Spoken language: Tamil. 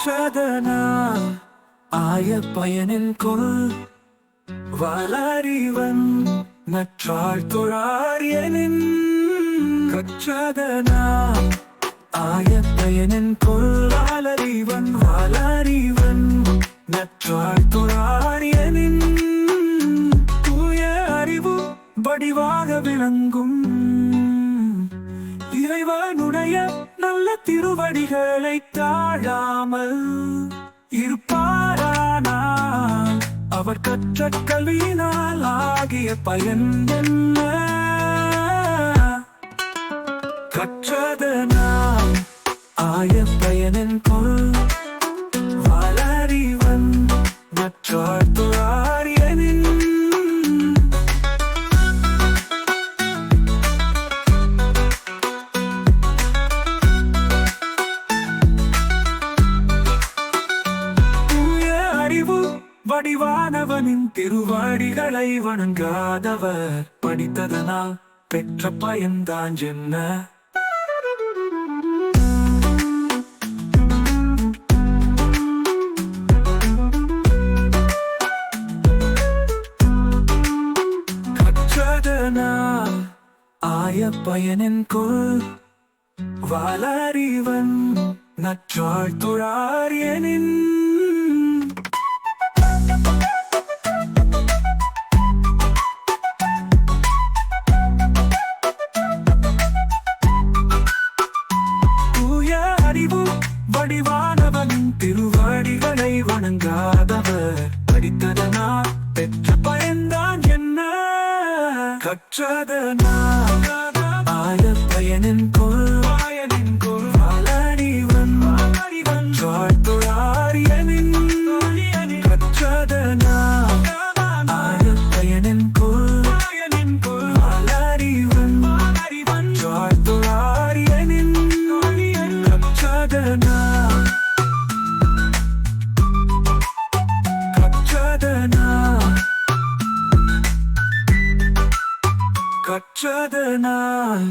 கற்றதனால் ஆய பயனின் கொள் வளரிவன் நற்றாள் தொழாரியனின் கற்றதனால் ஆய பயனின் கொள் வளரிவன் நற்றாள் தொழாரியனின் தூய அறிவு வடிவாக விளங்கும் இறைவனுடைய நல்ல திருவடிகளை தாழாமல் இருப்பாரானால் அவர் கற்ற கல்வியினால் ஆகிய பயன் என்ன? கற்றதனால் ஆய பயனின் கொள் வளரிவன் நற்றாள் தொழாரியனின் வடிவானவனின் திருவாடிகளை வணங்காதவர் படித்ததனால் பெற்ற பயன்தான் என்ன? கற்றதனால் ஆய பயனின் கொள் வளரிவன் நற்றாள் தொழாரியனின் வடிவானவனின் திருவடிகளை வணங்காதவர் படித்ததனால் பெற்ற பயன்தான் என்ன? கற்றதனால் ஆய பயனின் கொள் வளரிவன் நற்றாள் தொழாரியனின் கற்றதனால் ஆய பயனின் கொள் வளரிவன் நற்றாள் தொழாரியனின் கற்றதனால் கற்றதனால்